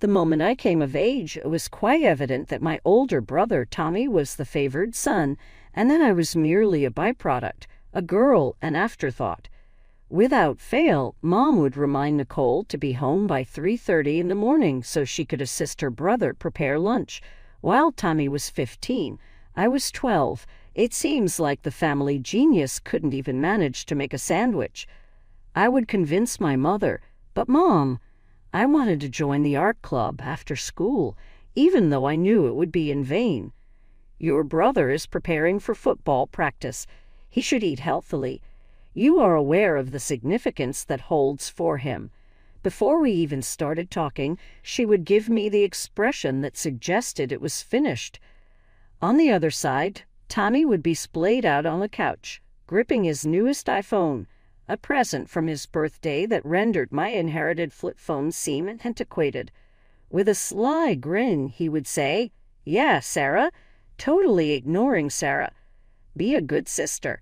The moment I came of age, it was quite evident that my older brother, Tommy, was the favored son, and that I was merely a byproduct, a girl, an afterthought. Without fail, Mom would remind Nicole to be home by 3:30 in the morning so she could assist her brother prepare lunch. While Tommy was 15, I was 12. It seems like the family genius couldn't even manage to make a sandwich. I would convince my mother, but Mom, I wanted to join the art club after school, even though I knew it would be in vain. Your brother is preparing for football practice. He should eat healthily. You are aware of the significance that holds for him. Before we even started talking, she would give me the expression that suggested it was finished. On the other side, Tommy would be splayed out on the couch, gripping his newest iPhone, a present from his birthday that rendered my inherited flip phone seem antiquated. With a sly grin, he would say, "Yeah, Sarah," totally ignoring Sarah. "Be a good sister."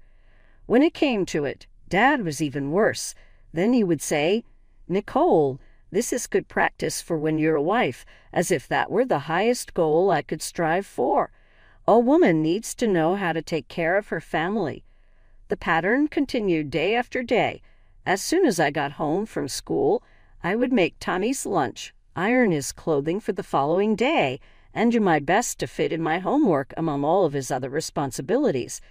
When it came to it, Dad was even worse. Then he would say, "Nicole, this is good practice for when you're a wife," as if that were the highest goal I could strive for. A woman needs to know how to take care of her family. The pattern continued day after day. As soon as I got home from school, I would make Tommy's lunch, iron his clothing for the following day, and do my best to fit in my homework among all of his other responsibilities.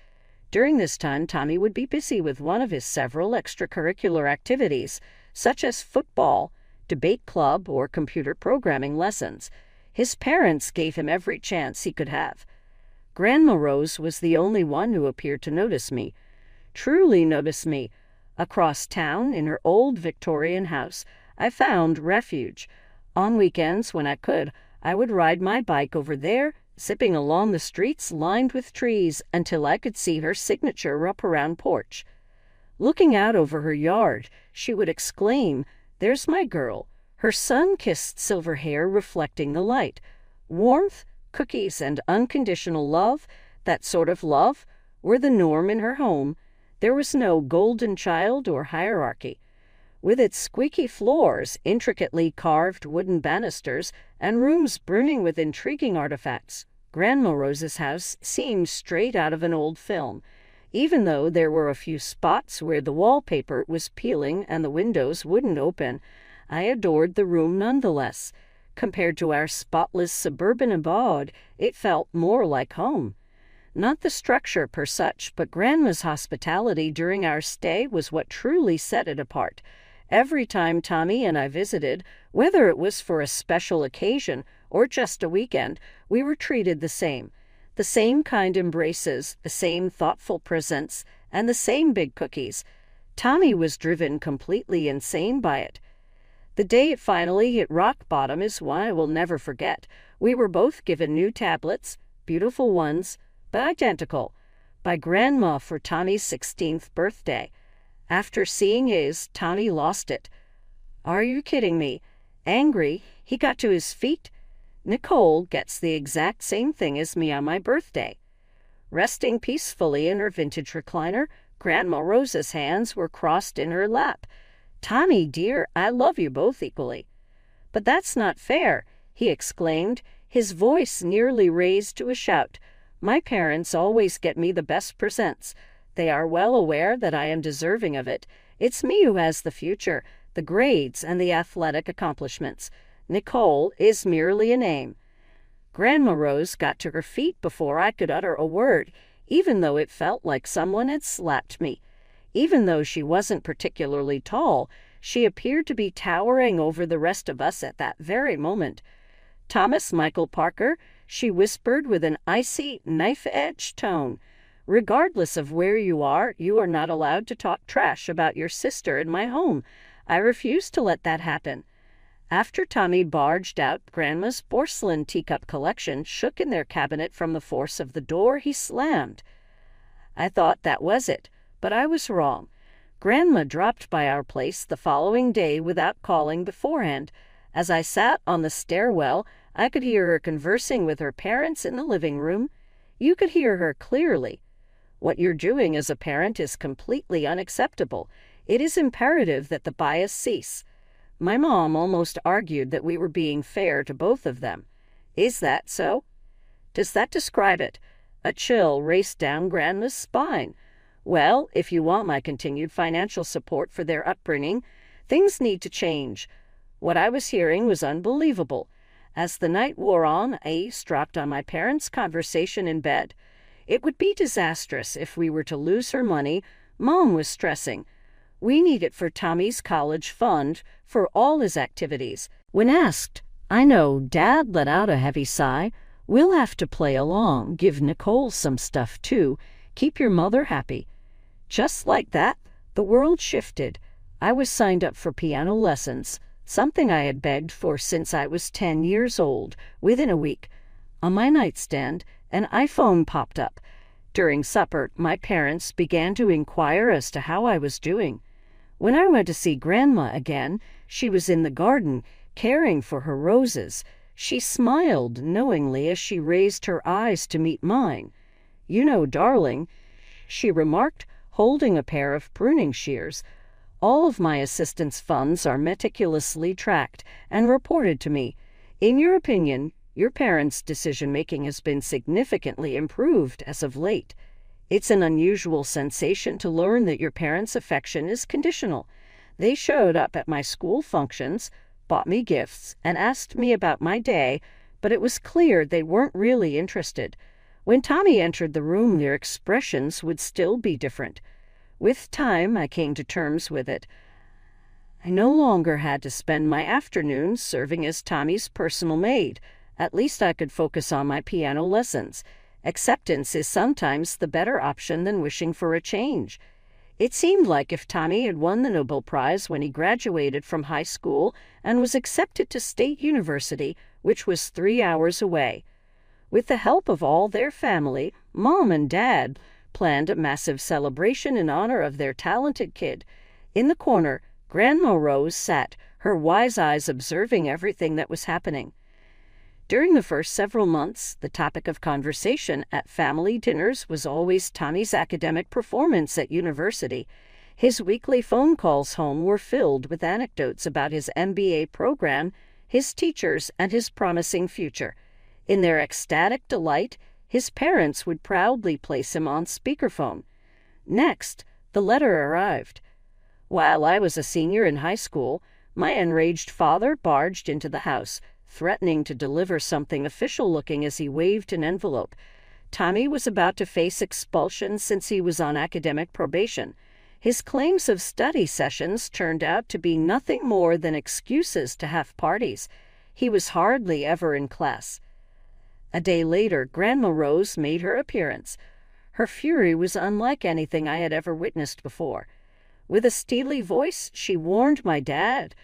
During this time, Tommy would be busy with one of his several extracurricular activities, such as football, debate club, or computer programming lessons. His parents gave him every chance he could have. Grandma Rose was the only one who appeared to notice me. Truly notice me. Across town, in her old Victorian house, I found refuge. On weekends, when I could, I would ride my bike over there, zipping along the streets lined with trees until I could see her signature wraparound porch. Looking out over her yard, she would exclaim, "There's my girl," her sun-kissed silver hair reflecting the light. Warmth, cookies, and unconditional love, that sort of love, were the norm in her home. There was no golden child or hierarchy. With its squeaky floors, intricately carved wooden banisters, and rooms brimming with intriguing artifacts, Grandma Rose's house seemed straight out of an old film, even though there were a few spots where the wallpaper was peeling and the windows wouldn't open. I adored the room nonetheless. Compared to our spotless suburban abode, it felt more like home. Not the structure per such, but Grandma's hospitality during our stay was what truly set it apart. Every time Tommy and I visited, whether it was for a special occasion or just a weekend, we were treated the same. The same kind embraces, the same thoughtful presents, and the same big cookies. Tommy was driven completely insane by it. The day it finally hit rock bottom is one I will never forget. We were both given new tablets, beautiful ones, but identical, by Grandma for Tommy's 16th birthday. After seeing his, Tommy lost it. Are you kidding me? Angry, he got to his feet. Nicole gets the exact same thing as me on my birthday. Resting peacefully in her vintage recliner, Grandma Rose's hands were crossed in her lap. "Tommy, dear, I love you both equally." "But that's not fair," he exclaimed, his voice nearly raised to a shout. "My parents always get me the best presents. They are well aware that I am deserving of it. It's me who has the future, the grades, and the athletic accomplishments. Nicole is merely a name." Grandma Rose got to her feet before I could utter a word, even though it felt like someone had slapped me. Even though she wasn't particularly tall, she appeared to be towering over the rest of us at that very moment. "Thomas Michael Parker," she whispered with an icy, knife-edged tone, "regardless of where you are not allowed to talk trash about your sister in my home. I refuse to let that happen." After Tommy barged out, Grandma's porcelain teacup collection shook in their cabinet from the force of the door he slammed. I thought that was it, but I was wrong. Grandma dropped by our place the following day without calling beforehand. As I sat on the stairwell, I could hear her conversing with her parents in the living room. You could hear her clearly. "What you're doing as a parent is completely unacceptable. It is imperative that the bias cease." My mom almost argued that we were being fair to both of them. Is that so? Does that describe it? A chill raced down Grandma's spine. Well, if you want my continued financial support for their upbringing, things need to change. What I was hearing was unbelievable. As the night wore on, I eavesdropped on my parents' conversation in bed. It would be disastrous if we were to lose her money. Mom was stressing. We need it for Tommy's college fund, for all his activities. When asked, I know, Dad let out a heavy sigh. We'll have to play along, give Nicole some stuff too, keep your mother happy. Just like that, the world shifted. I was signed up for piano lessons, something I had begged for since I was 10 years old. Within a week, on my nightstand, an iPhone popped up. During supper, my parents began to inquire as to how I was doing. When I went to see Grandma again, she was in the garden, caring for her roses. She smiled knowingly as she raised her eyes to meet mine. You know, darling, she remarked, holding a pair of pruning shears. All of my assistance funds are meticulously tracked and reported to me. In your opinion, your parents' decision-making has been significantly improved as of late. It's an unusual sensation to learn that your parents' affection is conditional. They showed up at my school functions, bought me gifts, and asked me about my day, but it was clear they weren't really interested. When Tommy entered the room, their expressions would still be different. With time, I came to terms with it. I no longer had to spend my afternoons serving as Tommy's personal maid. At least I could focus on my piano lessons. Acceptance is sometimes the better option than wishing for a change. It seemed like if Tommy had won the Nobel Prize when he graduated from high school and was accepted to State University, which was 3 hours away. With the help of all their family, Mom and Dad planned a massive celebration in honor of their talented kid. In the corner, Grandma Rose sat, her wise eyes observing everything that was happening. During the first several months, the topic of conversation at family dinners was always Tommy's academic performance at university. His weekly phone calls home were filled with anecdotes about his MBA program, his teachers, and his promising future. In their ecstatic delight, his parents would proudly place him on speakerphone. Next, the letter arrived. While I was a senior in high school, my enraged father barged into the house, threatening to deliver something official-looking as he waved an envelope. Tommy was about to face expulsion since he was on academic probation. His claims of study sessions turned out to be nothing more than excuses to have parties. He was hardly ever in class. A day later, Grandma Rose made her appearance. Her fury was unlike anything I had ever witnessed before. With a steely voice, she warned my dad,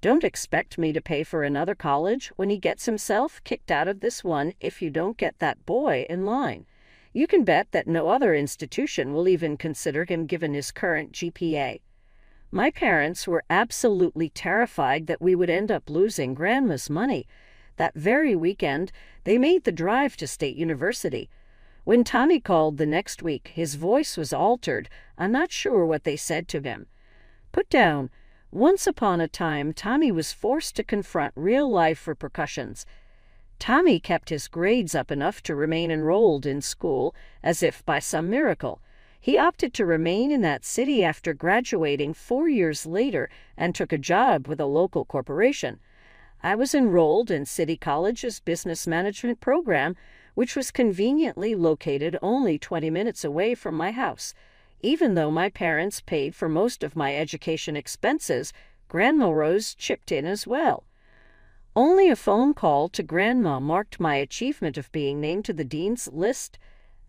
"Don't expect me to pay for another college when he gets himself kicked out of this one if you don't get that boy in line. You can bet that no other institution will even consider him given his current GPA." My parents were absolutely terrified that we would end up losing Grandma's money. That very weekend, they made the drive to State University. When Tommy called the next week, his voice was altered. I'm not sure what they said to him. Put down. Once upon a time, Tommy was forced to confront real-life repercussions. Tommy kept his grades up enough to remain enrolled in school, as if by some miracle. He opted to remain in that city after graduating 4 years later and took a job with a local corporation. I was enrolled in City College's business management program, which was conveniently located only 20 minutes away from my house. Even though my parents paid for most of my education expenses, Grandma Rose chipped in as well. Only a phone call to Grandma marked my achievement of being named to the dean's list.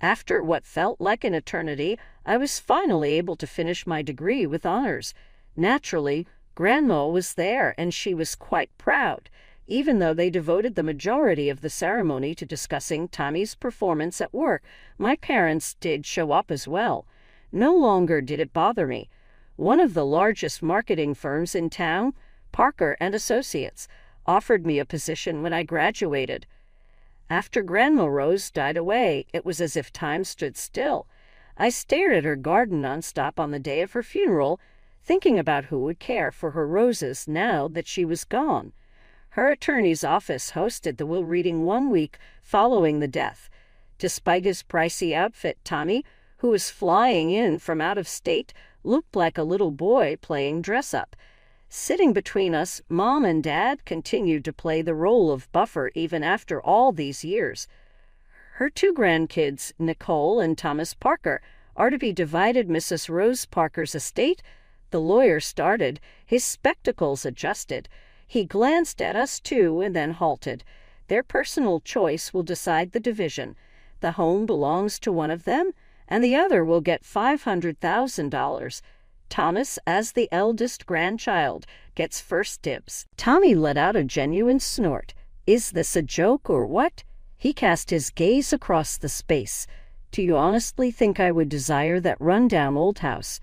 After what felt like an eternity, I was finally able to finish my degree with honors. Naturally, Grandma was there, and she was quite proud, even though they devoted the majority of the ceremony to discussing Tommy's performance at work. My parents did show up as well. No longer did it bother me. One of the largest marketing firms in town, Parker and Associates, offered me a position when I graduated. After Grandma Rose died away, it was as if time stood still. I stared at her garden nonstop on the day of her funeral, thinking about who would care for her roses now that she was gone. Her attorney's office hosted the will reading 1 week following the death. Despite his pricey outfit, Tommy, who was flying in from out of state, looked like a little boy playing dress-up. Sitting between us, Mom and Dad continued to play the role of buffer even after all these years. Her 2 grandkids, Nicole and Thomas Parker, are to be divided Mrs. Rose Parker's estate. The lawyer started, his spectacles adjusted. He glanced at us too and then halted. Their personal choice will decide the division. The home belongs to one of them, and the other will get $500,000. Thomas, as the eldest grandchild, gets first dibs. Tommy let out a genuine snort. Is this a joke or what? He cast his gaze across the space. Do you honestly think I would desire that run-down old house?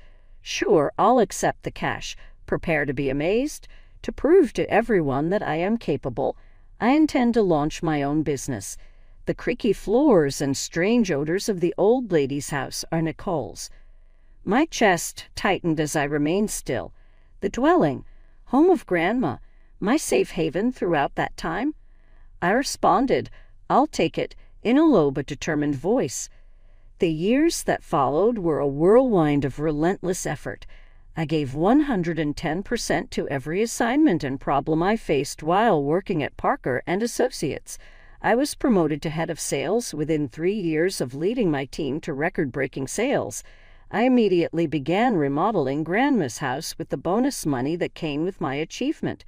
Sure, I'll accept the cash. Prepare to be amazed. To prove to everyone that I am capable, I intend to launch my own business. The creaky floors and strange odors of the old lady's house are Nicole's. My chest tightened as I remained still. The dwelling, home of Grandma, my safe haven throughout that time? I responded, I'll take it, in a low but determined voice. The years that followed were a whirlwind of relentless effort. I gave 110% to every assignment and problem I faced while working at Parker and Associates. I was promoted to head of sales within 3 years of leading my team to record-breaking sales. I immediately began remodeling Grandma's house with the bonus money that came with my achievement,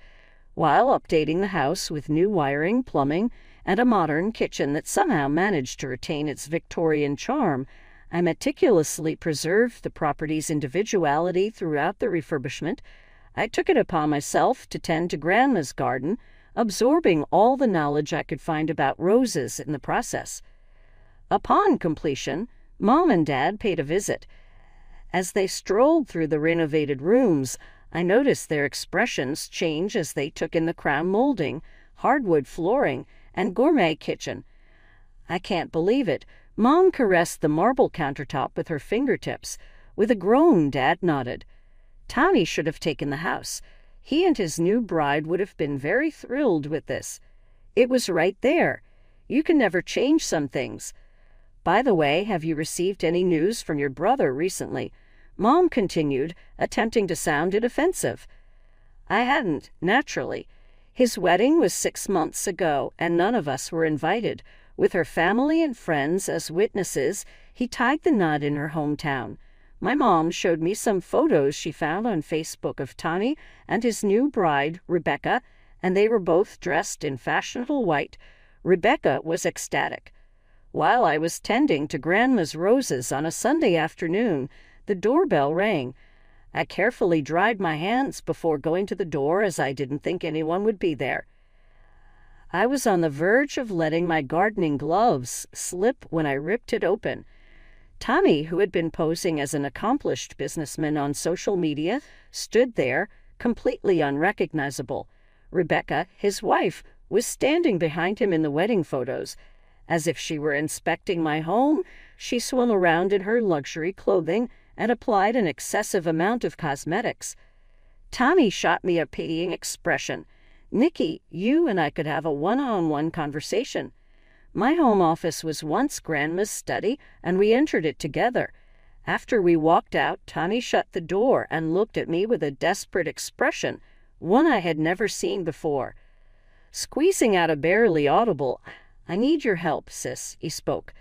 while updating the house with new wiring, plumbing, and a modern kitchen that somehow managed to retain its Victorian charm. I meticulously preserved the property's individuality throughout the refurbishment. I took it upon myself to tend to Grandma's garden, absorbing all the knowledge I could find about roses in the process. Upon completion, Mom and Dad paid a visit. As they strolled through the renovated rooms, I noticed their expressions change as they took in the crown molding, hardwood flooring, and gourmet kitchen. I can't believe it. Mom caressed the marble countertop with her fingertips. With a groan, Dad nodded. Tommy should have taken the house. He and his new bride would have been very thrilled with this. It was right there. You can never change some things. By the way, have you received any news from your brother recently? Mom continued, attempting to sound inoffensive. I hadn't, naturally. His wedding was 6 months ago, and none of us were invited. With her family and friends as witnesses, he tied the knot in her hometown. My mom showed me some photos she found on Facebook of Tommy and his new bride, Rebecca, and they were both dressed in fashionable white. Rebecca was ecstatic. While I was tending to Grandma's roses on a Sunday afternoon, the doorbell rang. I carefully dried my hands before going to the door as I didn't think anyone would be there. I was on the verge of letting my gardening gloves slip when I ripped it open. Tommy, who had been posing as an accomplished businessman on social media, stood there, completely unrecognizable. Rebecca, his wife, was standing behind him in the wedding photos. As if she were inspecting my home, she swung around in her luxury clothing and applied an excessive amount of cosmetics. Tommy shot me a pitying expression. Nikki, you and I could have a one-on-one conversation. My home office was once Grandma's study, and we entered it together. After we walked out, Tommy shut the door and looked at me with a desperate expression, one I had never seen before. Squeezing out a barely audible, I need your help, sis, he spoke.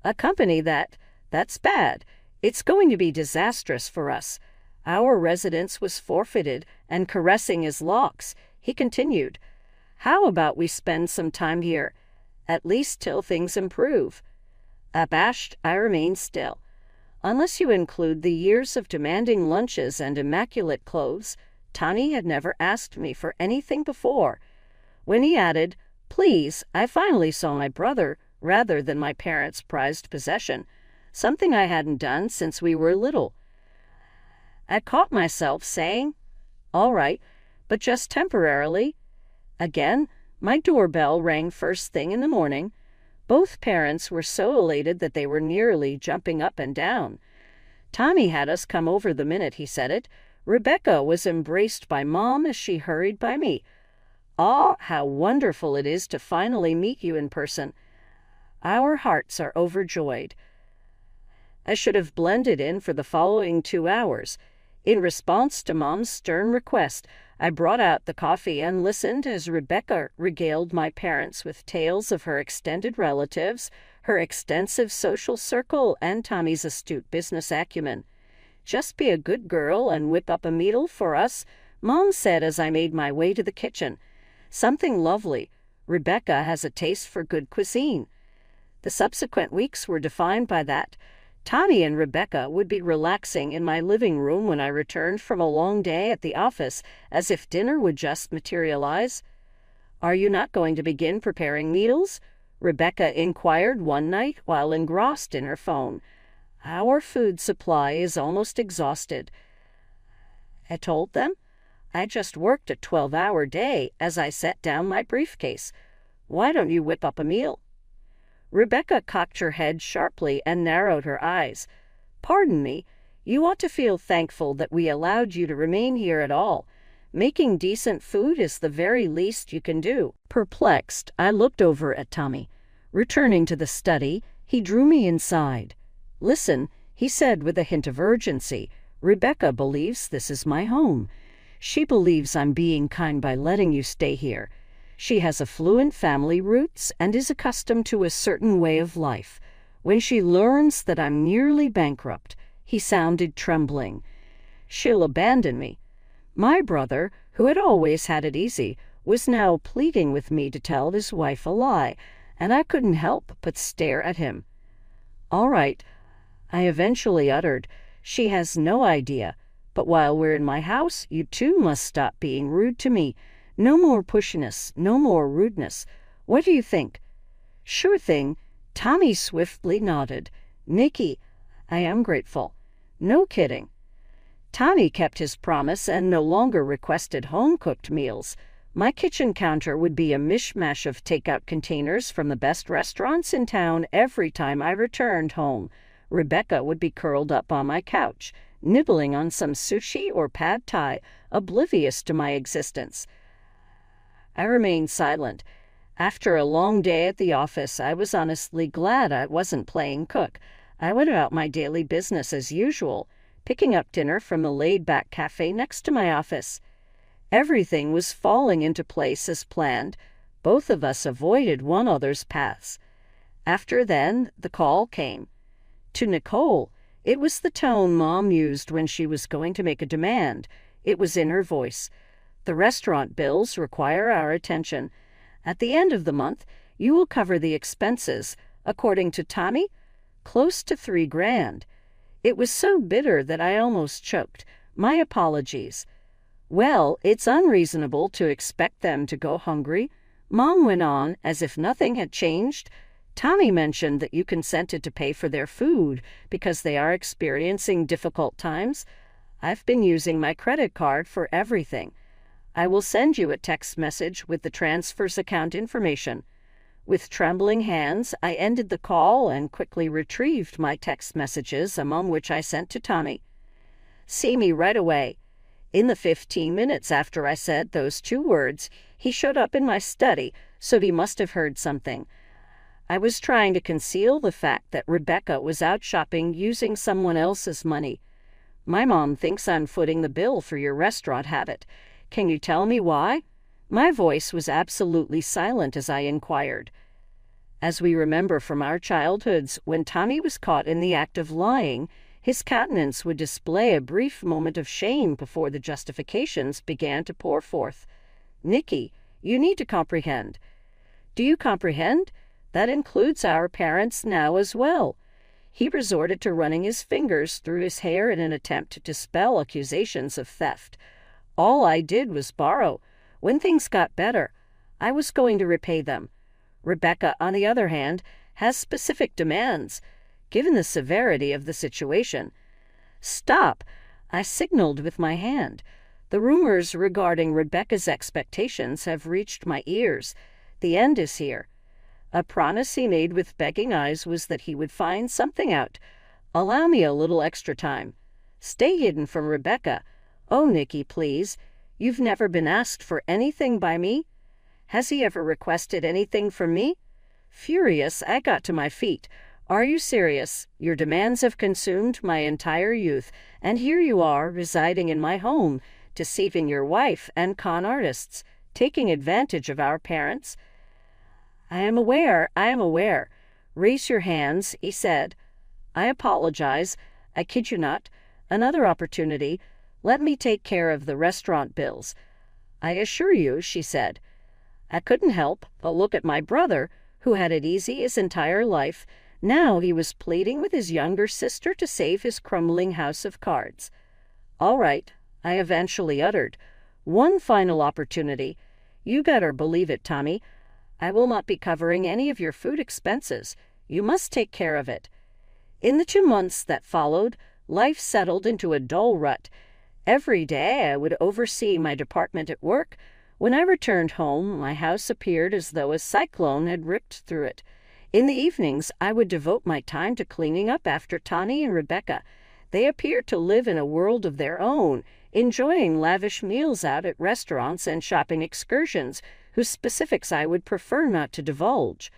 A company that's bad. It's going to be disastrous for us. Our residence was forfeited, and caressing his locks, he continued, how about we spend some time here, at least till things improve? Abashed, I remained still. Unless you include the years of demanding lunches and immaculate clothes, Tommy had never asked me for anything before. When he added, please, I finally saw my brother rather than my parents' prized possession, something I hadn't done since we were little. I caught myself saying, all right, but just temporarily. Again, my doorbell rang first thing in the morning. Both parents were so elated that they were nearly jumping up and down. Tommy had us come over the minute he said it. Rebecca was embraced by Mom as she hurried by me. "Ah, how wonderful it is to finally meet you in person. Our hearts are overjoyed." I should have blended in for the following 2 hours. In response to Mom's stern request, I brought out the coffee and listened as Rebecca regaled my parents with tales of her extended relatives, her extensive social circle, and Tommy's astute business acumen. "Just be a good girl and whip up a meal for us," Mom said as I made my way to the kitchen. "Something lovely. Rebecca has a taste for good cuisine." The subsequent weeks were defined by that. Tommy and Rebecca would be relaxing in my living room when I returned from a long day at the office, as if dinner would just materialize. "Are you not going to begin preparing meals?" Rebecca inquired one night while engrossed in her phone. "Our food supply is almost exhausted." I told them. I just worked a 12-hour day as I set down my briefcase. "Why don't you whip up a meal?" Rebecca cocked her head sharply and narrowed her eyes. "Pardon me, you ought to feel thankful that we allowed you to remain here at all. Making decent food is the very least you can do." Perplexed, I looked over at Tommy. Returning to the study, he drew me inside. "Listen," he said with a hint of urgency. "Rebecca believes this is my home. She believes I'm being kind by letting you stay here. She has affluent family roots and is accustomed to a certain way of life. When she learns that I'm nearly bankrupt," he sounded trembling, "she'll abandon me." My brother, who had always had it easy, was now pleading with me to tell his wife a lie, and I couldn't help but stare at him. "All right," I eventually uttered. "She has no idea. But while we're in my house, you too must stop being rude to me. No more pushiness, no more rudeness. What do you think?" "Sure thing." Tommy swiftly nodded. "Nikki, I am grateful." "No kidding." Tommy kept his promise and no longer requested home-cooked meals. My kitchen counter would be a mishmash of takeout containers from the best restaurants in town every time I returned home. Rebecca would be curled up on my couch, nibbling on some sushi or pad thai, oblivious to my existence. I remained silent. After a long day at the office, I was honestly glad I wasn't playing cook. I went about my daily business as usual, picking up dinner from the laid-back cafe next to my office. Everything was falling into place as planned. Both of us avoided one another's paths. After then, the call came. To Nicole, it was the tone Mom used when she was going to make a demand. It was in her voice. "The restaurant bills require our attention. At the end of the month, you will cover the expenses. According to Tommy, close to $3,000. It was so bitter that I almost choked. My apologies. "Well, it's unreasonable to expect them to go hungry," Mom went on as if nothing had changed. "Tommy mentioned that you consented to pay for their food because they are experiencing difficult times. I've been using my credit card for everything. I will send you a text message with the transfer's account information." With trembling hands, I ended the call and quickly retrieved my text messages, among which I sent to Tommy. "See me right away." In the 15 minutes after I said those 2 words, he showed up in my study, so he must have heard something. I was trying to conceal the fact that Rebecca was out shopping using someone else's money. "My mom thinks I'm footing the bill for your restaurant habit. Can you tell me why?" My voice was absolutely silent as I inquired. As we remember from our childhoods, when Tommy was caught in the act of lying, his countenance would display a brief moment of shame before the justifications began to pour forth. "Nikki, you need to comprehend." "Do you comprehend? That includes our parents now as well." He resorted to running his fingers through his hair in an attempt to dispel accusations of theft. "All I did was borrow. When things got better, I was going to repay them. Rebecca, on the other hand, has specific demands, given the severity of the situation." "Stop!" I signaled with my hand. "The rumors regarding Rebecca's expectations have reached my ears. The end is here." A promise he made with begging eyes was that he would find something out. "Allow me a little extra time. Stay hidden from Rebecca. "Oh, Nikki, please. You've never been asked for anything by me? Has he ever requested anything from me?" Furious, I got to my feet. "Are you serious? Your demands have consumed my entire youth, and here you are, residing in my home, deceiving your wife and con artists, taking advantage of our parents." I am aware. "Raise your hands," he said. "I apologize. I kid you not. Another opportunity. Let me take care of the restaurant bills." "I assure you," she said. I couldn't help but look at my brother, who had it easy his entire life. Now he was pleading with his younger sister to save his crumbling house of cards. "All right," I eventually uttered. "One final opportunity. You better believe it, Tommy. I will not be covering any of your food expenses. You must take care of it." In the 2 months that followed, life settled into a dull rut. Every day I would oversee my department at work. When I returned home, my house appeared as though a cyclone had ripped through it. In the evenings, I would devote my time to cleaning up after Tani and Rebecca. They appeared to live in a world of their own, enjoying lavish meals out at restaurants and shopping excursions, whose specifics I would prefer not to divulge.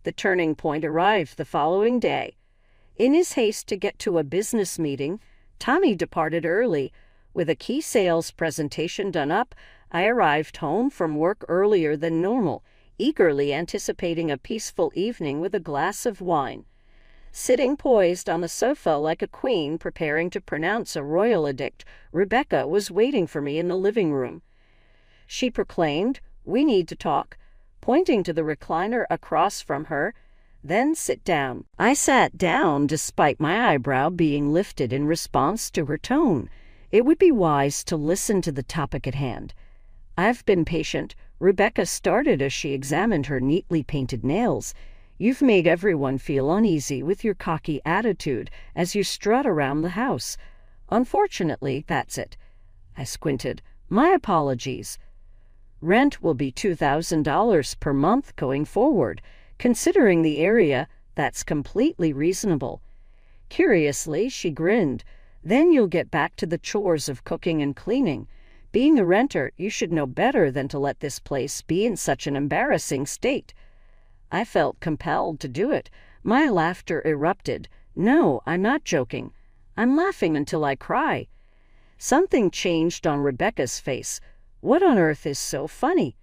The turning point arrived the following day. In his haste to get to a business meeting, Tommy departed early. With a key sales presentation done up, I arrived home from work earlier than normal, eagerly anticipating a peaceful evening with a glass of wine. Sitting poised on the sofa like a queen preparing to pronounce a royal edict, Rebecca was waiting for me in the living room. She proclaimed, "We need to talk," pointing to the recliner across from her. "Then sit down." I sat down despite my eyebrow being lifted in response to her tone. It would be wise to listen to the topic at hand. "I've been patient," Rebecca started as she examined her neatly painted nails. "You've made everyone feel uneasy with your cocky attitude as you strut around the house. Unfortunately, that's it." I squinted. "My apologies." "Rent will be $2,000 per month going forward. Considering the area, that's completely reasonable." Curiously, she grinned. "Then you'll get back to the chores of cooking and cleaning. Being a renter, you should know better than to let this place be in such an embarrassing state." I felt compelled to do it. My laughter erupted. "No, I'm not joking. I'm laughing until I cry." Something changed on Rebecca's face. "What on earth is so funny?"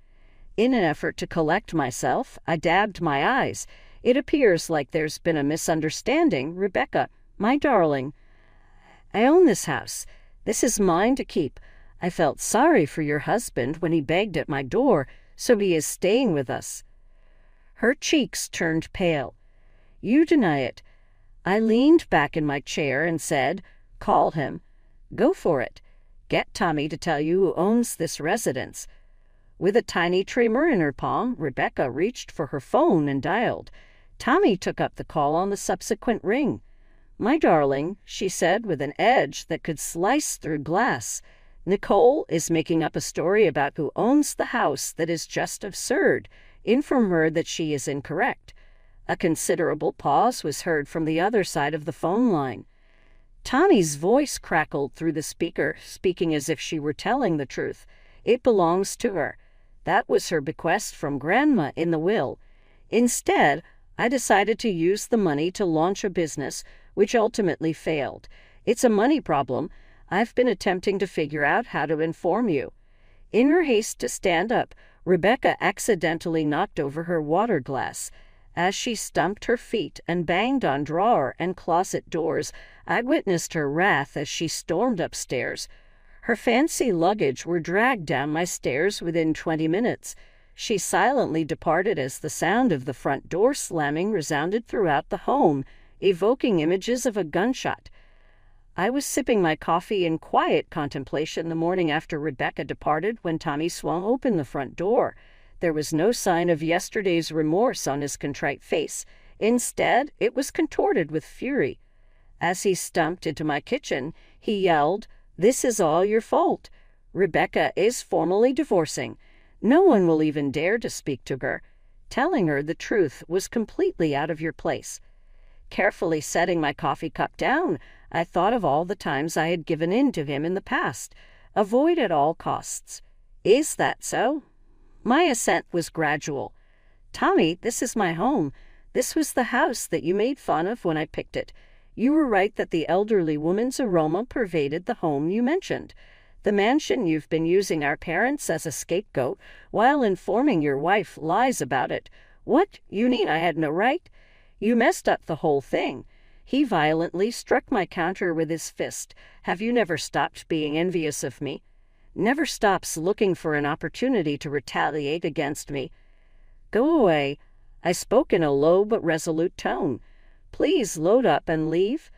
In an effort to collect myself, I dabbed my eyes. "It appears like there's been a misunderstanding, Rebecca. My darling, I own this house. This is mine to keep. I felt sorry for your husband when he begged at my door, so he is staying with us." Her cheeks turned pale. "You deny it." I leaned back in my chair and said, "Call him. Go for it. Get Tommy to tell you who owns this residence." With a tiny tremor in her palm, Rebecca reached for her phone and dialed. Tommy took up the call on the subsequent ring. "My darling," she said with an edge that could slice through glass, "Nicole is making up a story about who owns the house that is just absurd. Inform her that she is incorrect." A considerable pause was heard from the other side of the phone line. Tommy's voice crackled through the speaker, speaking as if she were telling the truth. "It belongs to her. That was her bequest from Grandma in the will. Instead, I decided to use the money to launch a business, which ultimately failed. It's a money problem. I've been attempting to figure out how to inform you." In her haste to stand up, Rebecca accidentally knocked over her water glass. As she stumped her feet and banged on drawer and closet doors, I witnessed her wrath as she stormed upstairs. Her fancy luggage were dragged down my stairs within 20 minutes. She silently departed as the sound of the front door slamming resounded throughout the home, evoking images of a gunshot. I was sipping my coffee in quiet contemplation the morning after Rebecca departed when Tommy swung open the front door. There was no sign of yesterday's remorse on his contrite face. Instead, it was contorted with fury. As he stumped into my kitchen, he yelled, "This is all your fault. Rebecca is formally divorcing. No one will even dare to speak to her. Telling her the truth was completely out of your place." Carefully setting my coffee cup down, I thought of all the times I had given in to him in the past. Avoid at all costs. Is that so? My assent was gradual. Tommy, this is my home. This was the house that you made fun of when I picked it. You were right that the elderly woman's aroma pervaded the home you mentioned. The mansion you've been using our parents as a scapegoat while informing your wife lies about it. What? You mean I had no right? You messed up the whole thing. He violently struck my counter with his fist. Have you never stopped being envious of me? Never stops looking for an opportunity to retaliate against me. Go away. I spoke in a low but resolute tone. Please load up and leave.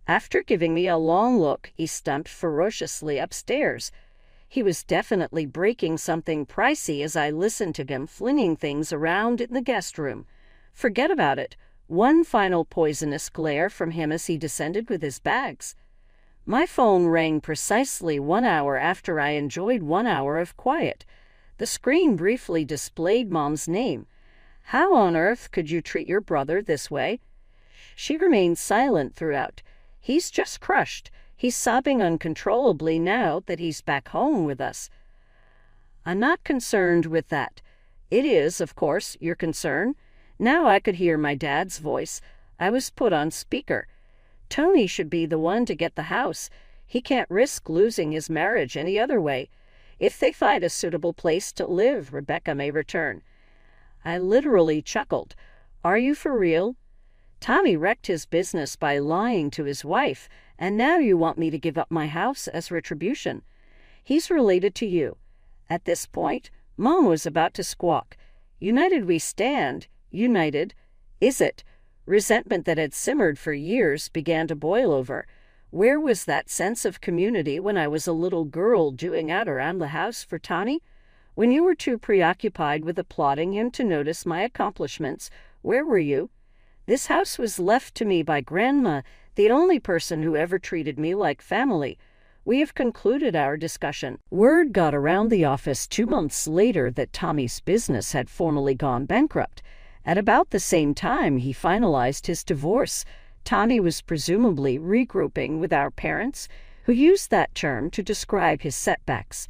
After giving me a long look, he stumped ferociously upstairs. He was definitely breaking something pricey as I listened to him flinging things around in the guest room. Forget about it. One final poisonous glare from him as he descended with his bags. My phone rang precisely 1 hour after I enjoyed 1 hour of quiet. The screen briefly displayed Mom's name. How on earth could you treat your brother this way? She remained silent throughout. He's just crushed. He's sobbing uncontrollably now that he's back home with us. I'm not concerned with that. It is, of course, your concern. Now I could hear my dad's voice. I was put on speaker. Tony should be the one to get the house. He can't risk losing his marriage any other way. If they find a suitable place to live, Rebecca may return. I literally chuckled. Are you for real? Tommy wrecked his business by lying to his wife, and now you want me to give up my house as retribution. He's related to you. At this point, Mom was about to squawk. United we stand. United. Is it? Resentment that had simmered for years began to boil over. Where was that sense of community when I was a little girl doing out around the house for Tommy? When you were too preoccupied with applauding him to notice my accomplishments, where were you? This house was left to me by Grandma, the only person who ever treated me like family. We have concluded our discussion. Word got around the office 2 months later that Tommy's business had formally gone bankrupt. At about the same time he finalized his divorce, Tommy was presumably regrouping with our parents, who used that term to describe his setbacks.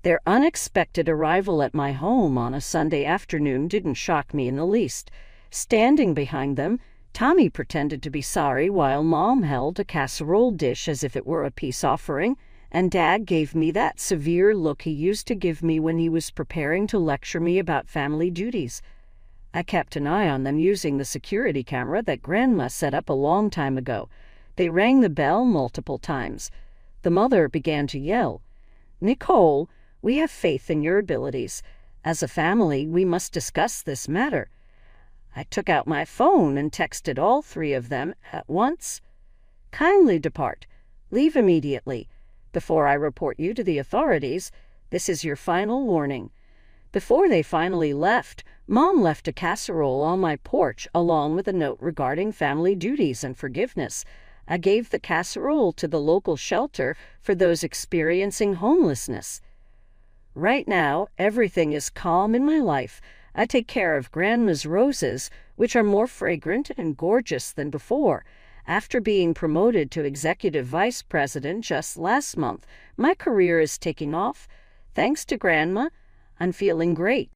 Their unexpected arrival at my home on a Sunday afternoon didn't shock me in the least. Standing behind them, Tommy pretended to be sorry while Mom held a casserole dish as if it were a peace offering, and Dad gave me that severe look he used to give me when he was preparing to lecture me about family duties. I kept an eye on them using the security camera that Grandma set up a long time ago. They rang the bell multiple times. The mother began to yell, "Nicole, we have faith in your abilities. As a family, we must discuss this matter." I took out my phone and texted all 3 of them at once. "Kindly depart. Leave immediately. Before I report you to the authorities, this is your final warning." Before they finally left, Mom left a casserole on my porch along with a note regarding family duties and forgiveness. I gave the casserole to the local shelter for those experiencing homelessness. Right now, everything is calm in my life. I take care of Grandma's roses, which are more fragrant and gorgeous than before. After being promoted to executive vice president just last month, my career is taking off. Thanks to Grandma, I'm feeling great.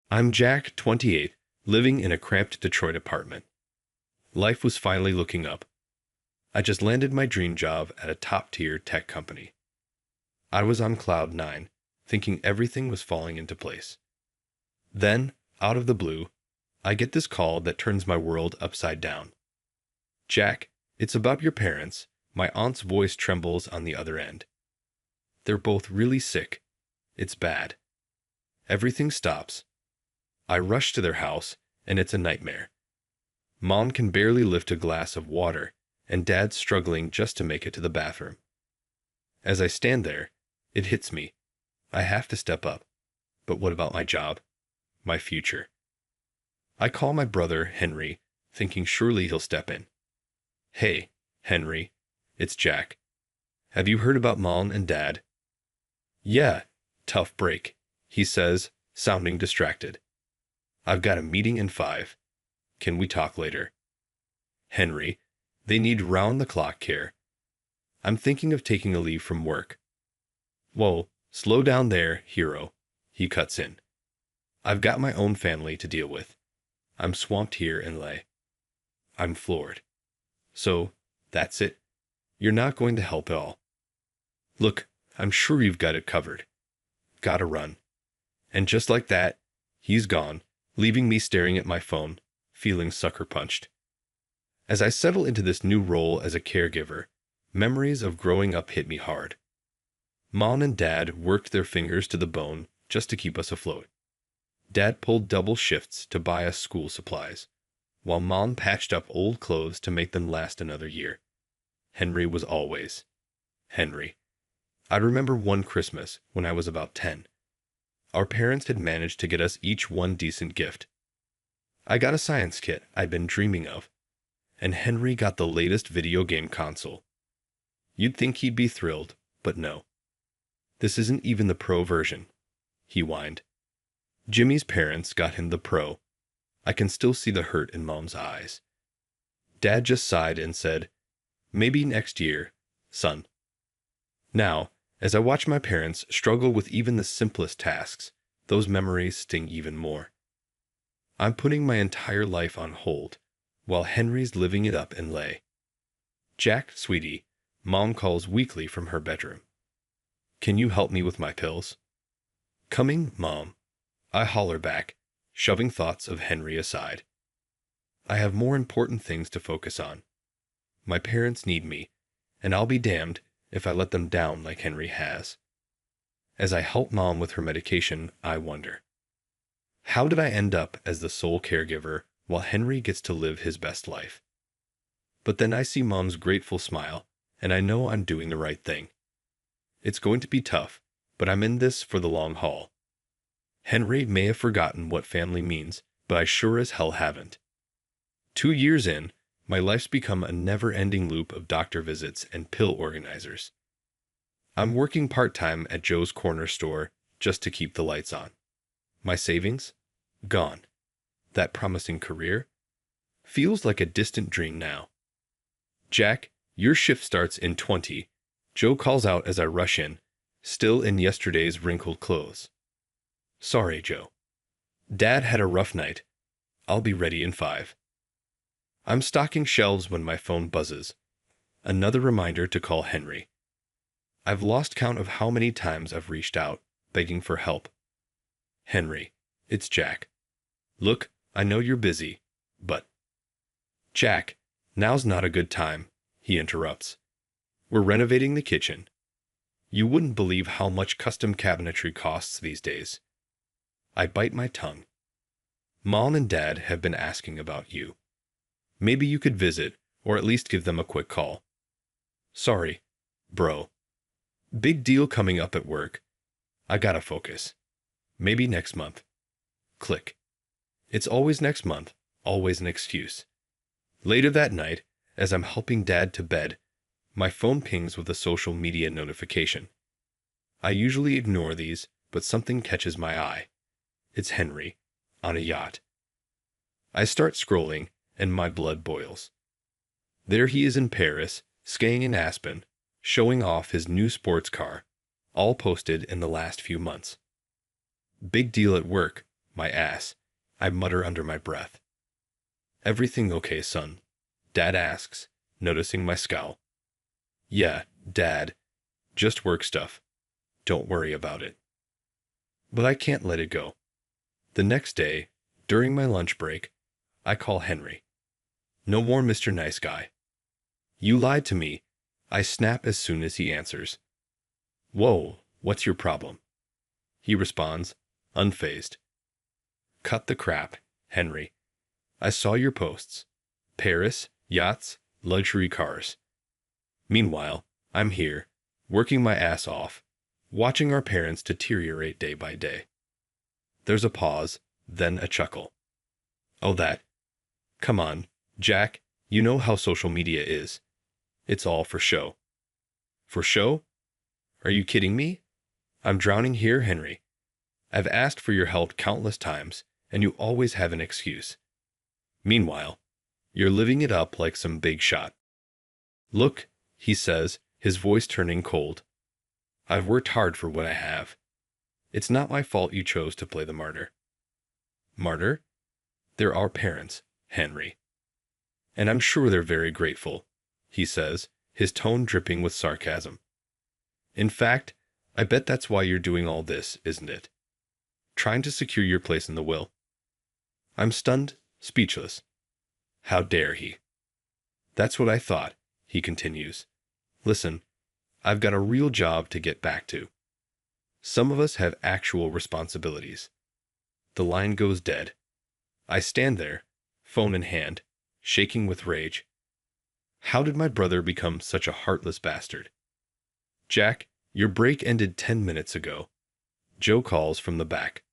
I'm Jack, 28, living in a cramped Detroit apartment. Life was finally looking up. I just landed my dream job at a top-tier tech company. I was on cloud 9, thinking everything was falling into place. Then, out of the blue, I get this call that turns my world upside down. "Jack, it's about your parents." My aunt's voice trembles on the other end. "They're both really sick. It's bad." Everything stops. I rush to their house, and it's a nightmare. Mom can barely lift a glass of water, and Dad's struggling just to make it to the bathroom. As I stand there, it hits me. I have to step up. But what about my job? My future? I call my brother, Henry, thinking surely he'll step in. "Hey, Henry, it's Jack. Have you heard about Mom and Dad?" "Yeah, tough break," he says, sounding distracted. "I've got a meeting in 5. Can we talk later?" "Henry, They need round-the-clock care. I'm thinking of taking a leave from work. Whoa, slow down there, hero, he cuts in. I've got my own family to deal with. I'm swamped here in lay. I'm floored. So, that's it? You're not going to help at all? Look, I'm sure you've got it covered. Gotta run. And just like that, he's gone, leaving me staring at my phone, feeling sucker punched. As I settle into this new role as a caregiver, memories of growing up hit me hard. Mom and Dad worked their fingers to the bone just to keep us afloat. Dad pulled double shifts to buy us school supplies, while Mom patched up old clothes to make them last another year. Henry was always Henry. I remember one Christmas when I was about 10. Our parents had managed to get us each one decent gift. I got a science kit I'd been dreaming of, and Henry got the latest video game console. You'd think he'd be thrilled, but no. This isn't even the pro version, he whined. Jimmy's parents got him the pro. I can still see the hurt in Mom's eyes. Dad just sighed and said, "Maybe next year, son." Now, as I watch my parents struggle with even the simplest tasks, those memories sting even more. I'm putting my entire life on hold, while Henry's living it up in lay. "Jack, sweetie," Mom calls weekly from her bedroom. "Can you help me with my pills?" "Coming, Mom," I holler back, shoving thoughts of Henry aside. I have more important things to focus on. My parents need me, and I'll be damned if I let them down like Henry has. As I help Mom with her medication, I wonder, how did I end up as the sole caregiver while Henry gets to live his best life? But then I see Mom's grateful smile, and I know I'm doing the right thing. It's going to be tough, but I'm in this for the long haul. Henry may have forgotten what family means, but I sure as hell haven't. 2 years in, my life's become a never-ending loop of doctor visits and pill organizers. I'm working part-time at Joe's corner store just to keep the lights on. My savings? Gone. That promising career? Feels like a distant dream now. "Jack, your shift starts in 20. Joe calls out as I rush in, still in yesterday's wrinkled clothes. "Sorry, Joe. Dad had a rough night. I'll be ready in 5. I'm stocking shelves when my phone buzzes. Another reminder to call Henry. I've lost count of how many times I've reached out, begging for help. "Henry, it's Jack. Look, I know you're busy, but—" "Jack, now's not a good time," he interrupts. "We're renovating the kitchen. You wouldn't believe how much custom cabinetry costs these days." I bite my tongue. "Mom and Dad have been asking about you. Maybe you could visit, or at least give them a quick call." "Sorry, bro. Big deal coming up at work. I gotta focus. Maybe next month." Click. It's always next month, always an excuse. Later that night, as I'm helping Dad to bed, my phone pings with a social media notification. I usually ignore these, but something catches my eye. It's Henry, on a yacht. I start scrolling, and my blood boils. There he is in Paris, skiing in Aspen, showing off his new sports car, all posted in the last few months. "Big deal at work, my ass," I mutter under my breath. "Everything okay, son?" Dad asks, noticing my scowl. "Yeah, Dad. Just work stuff. Don't worry about it." But I can't let it go. The next day, during my lunch break, I call Henry. No more Mr. Nice Guy. "You lied to me," I snap as soon as he answers. "Whoa, what's your problem?" He responds, unfazed. "Cut the crap, Henry. I saw your posts. Paris, yachts, luxury cars. Meanwhile, I'm here, working my ass off, watching our parents deteriorate day by day." There's a pause, then a chuckle. "Oh, that. Come on, Jack, you know how social media is. It's all for show." "For show? Are you kidding me? I'm drowning here, Henry. I've asked for your help countless times, and you always have an excuse. Meanwhile, you're living it up like some big shot." Look, he says, his voice turning cold. I've worked hard for what I have. It's not my fault you chose to play the martyr. Martyr? They're our parents, Henry. And I'm sure they're very grateful, he says, his tone dripping with sarcasm. In fact, I bet that's why you're doing all this, isn't it? Trying to secure your place in the will. I'm stunned, speechless. How dare he? That's what I thought, he continues. Listen, I've got a real job to get back to. Some of us have actual responsibilities. The line goes dead. I stand there, phone in hand, shaking with rage. How did my brother become such a heartless bastard? Jack, your break ended 10 minutes ago. Joe calls from the back.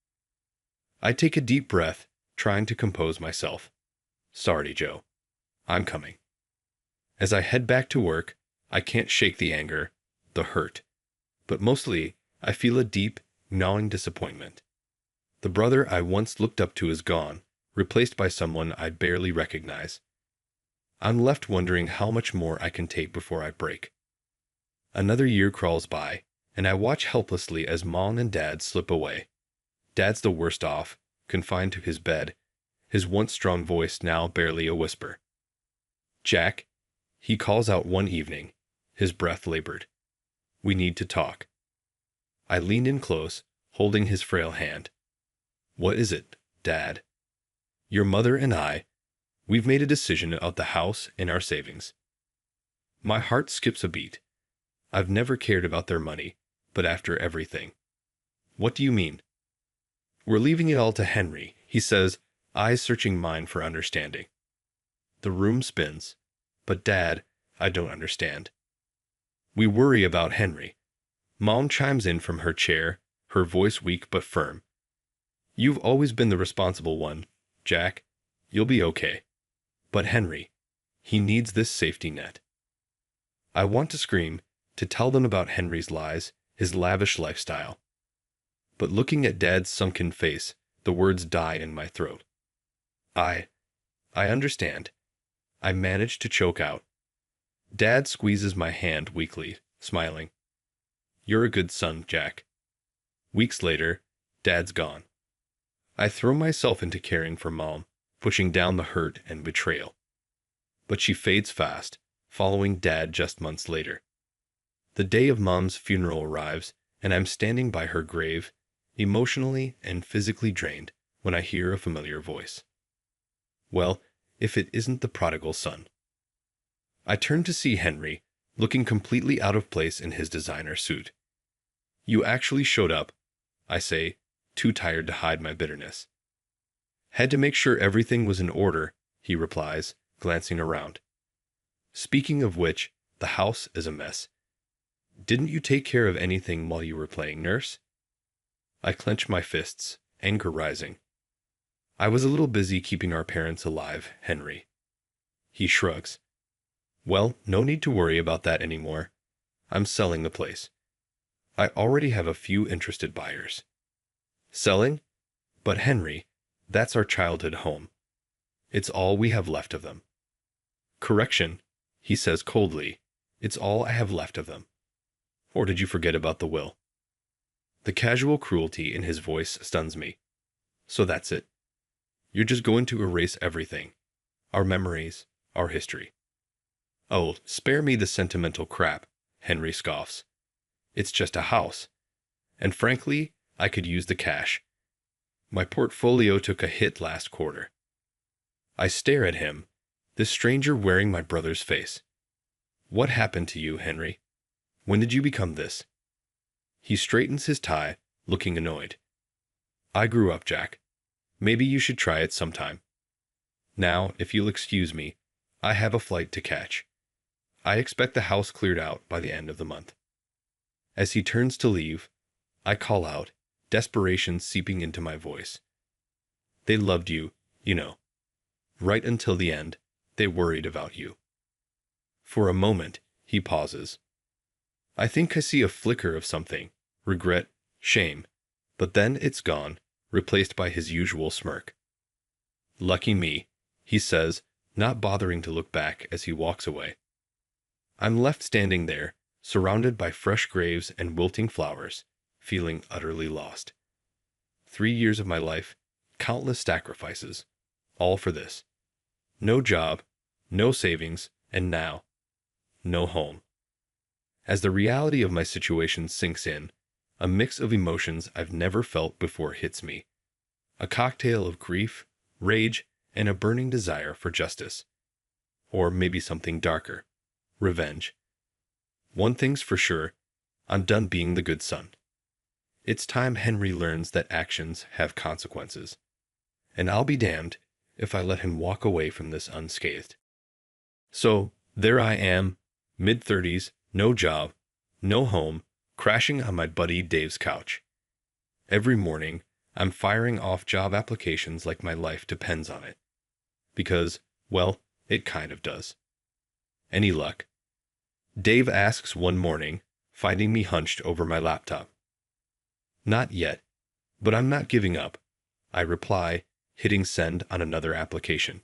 I take a deep breath, trying to compose myself. Sorry, Joe. I'm coming. As I head back to work, I can't shake the anger, the hurt. But mostly, I feel a deep, gnawing disappointment. The brother I once looked up to is gone, replaced by someone I barely recognize. I'm left wondering how much more I can take before I break. Another year crawls by, and I watch helplessly as Mom and Dad slip away. Dad's the worst off, confined to his bed, his once strong voice now barely a whisper. Jack, he calls out one evening, his breath labored. We need to talk. I leaned in close, holding his frail hand. What is it, Dad? Your mother and we've made a decision about the house and our savings. My heart skips a beat. I've never cared about their money, but after everything. What do you mean? We're leaving it all to Henry, he says, eyes searching mine for understanding. The room spins. But Dad, I don't understand. We worry about Henry. Mom chimes in from her chair, her voice weak but firm. You've always been the responsible one, Jack. You'll be okay. But Henry, he needs this safety net. I want to scream, to tell them about Henry's lies, his lavish lifestyle. But looking at Dad's sunken face, the words die in my throat. I understand. I manage to choke out. Dad squeezes my hand weakly, smiling. You're a good son, Jack. Weeks later, Dad's gone. I throw myself into caring for Mom, pushing down the hurt and betrayal. But she fades fast, following Dad just months later. The day of Mom's funeral arrives, and I'm standing by her grave, emotionally and physically drained, when I hear a familiar voice. Well, if it isn't the prodigal son. I turn to see Henry, looking completely out of place in his designer suit. You actually showed up, I say, too tired to hide my bitterness. Had to make sure everything was in order, he replies, glancing around. Speaking of which, the house is a mess. Didn't you take care of anything while you were playing nurse? I clench my fists, anger rising. I was a little busy keeping our parents alive, Henry. He shrugs. Well, no need to worry about that anymore. I'm selling the place. I already have a few interested buyers. Selling? But Henry, that's our childhood home. It's all we have left of them. Correction, he says coldly. It's all I have left of them. Or did you forget about the will? The casual cruelty in his voice stuns me. So that's it. You're just going to erase everything. Our memories, our history. Oh, spare me the sentimental crap, Henry scoffs. It's just a house. And frankly, I could use the cash. My portfolio took a hit last quarter. I stare at him, this stranger wearing my brother's face. What happened to you, Henry? When did you become this? He straightens his tie, looking annoyed. I grew up, Jack. Maybe you should try it sometime. Now, if you'll excuse me, I have a flight to catch. I expect the house cleared out by the end of the month. As he turns to leave, I call out, desperation seeping into my voice. They loved you, you know. Right until the end, they worried about you. For a moment, he pauses. I think I see a flicker of something, regret, shame, but then it's gone, replaced by his usual smirk. Lucky me, he says, not bothering to look back as he walks away. I'm left standing there, surrounded by fresh graves and wilting flowers, feeling utterly lost. 3 years of my life, countless sacrifices, all for this. No job, no savings, and now, no home. As the reality of my situation sinks in, a mix of emotions I've never felt before hits me. A cocktail of grief, rage, and a burning desire for justice. Or maybe something darker. Revenge. One thing's for sure, I'm done being the good son. It's time Henry learns that actions have consequences. And I'll be damned if I let him walk away from this unscathed. So, there I am, mid-30s, no job, no home, crashing on my buddy Dave's couch. Every morning, I'm firing off job applications like my life depends on it. Because, well, it kind of does. Any luck? Dave asks one morning, finding me hunched over my laptop. Not yet, but I'm not giving up, I reply, hitting send on another application.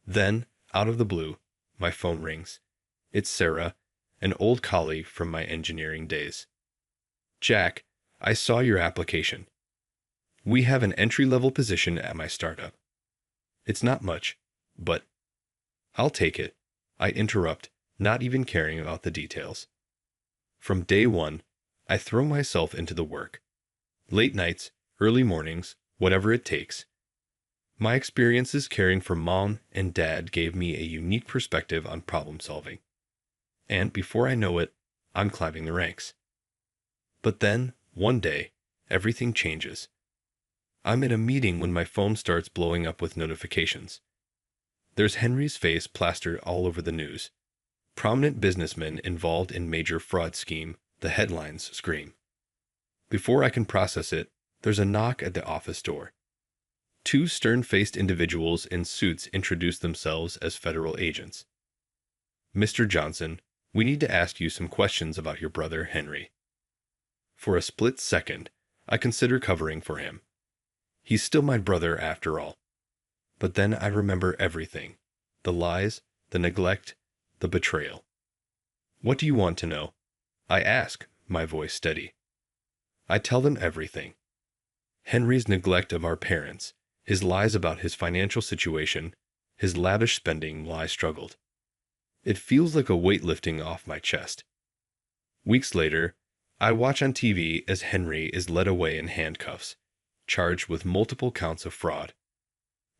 Then, out of the blue, my phone rings. It's Sarah, an old colleague from my engineering days. Jack, I saw your application. We have an entry-level position at my startup. It's not much, but I'll take it, I interrupt, not even caring about the details. From day one, I throw myself into the work. Late nights, early mornings, whatever it takes. My experiences caring for mom and dad gave me a unique perspective on problem solving. And before I know it, I'm climbing the ranks. But then, one day, everything changes. I'm at a meeting when my phone starts blowing up with notifications. There's Henry's face plastered all over the news. Prominent businessmen involved in major fraud scheme, the headlines scream. Before I can process it, there's a knock at the office door. Two stern-faced individuals in suits introduce themselves as federal agents. Mr. Johnson, we need to ask you some questions about your brother Henry. For a split second, I consider covering for him. He's still my brother after all. But then I remember everything. The lies, the neglect, the betrayal. What do you want to know? I ask, my voice steady. I tell them everything. Henry's neglect of our parents, his lies about his financial situation, his lavish spending while I struggled. It feels like a weight lifting off my chest. Weeks later, I watch on TV as Henry is led away in handcuffs, charged with multiple counts of fraud.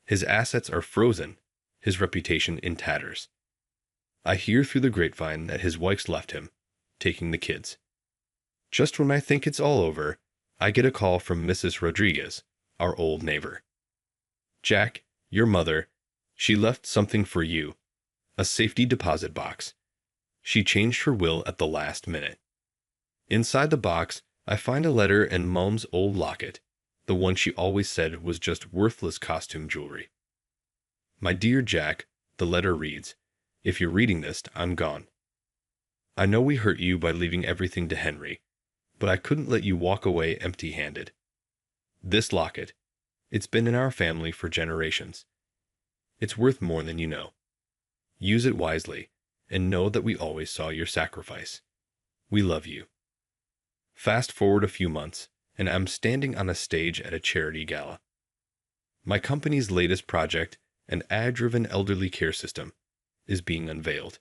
His assets are frozen, his reputation in tatters. I hear through the grapevine that his wife's left him, taking the kids. Just when I think it's all over, I get a call from Mrs. Rodriguez, our old neighbor. Jack, your mother, she left something for you, a safety deposit box. She changed her will at the last minute. Inside the box, I find a letter and Mom's old locket, the one she always said was just worthless costume jewelry. My dear Jack, the letter reads, if you're reading this, I'm gone. I know we hurt you by leaving everything to Henry, but I couldn't let you walk away empty-handed. This locket, it's been in our family for generations. It's worth more than you know. Use it wisely, and know that we always saw your sacrifice. We love you. Fast forward a few months, and I'm standing on a stage at a charity gala. My company's latest project, an ad-driven elderly care system, is being unveiled.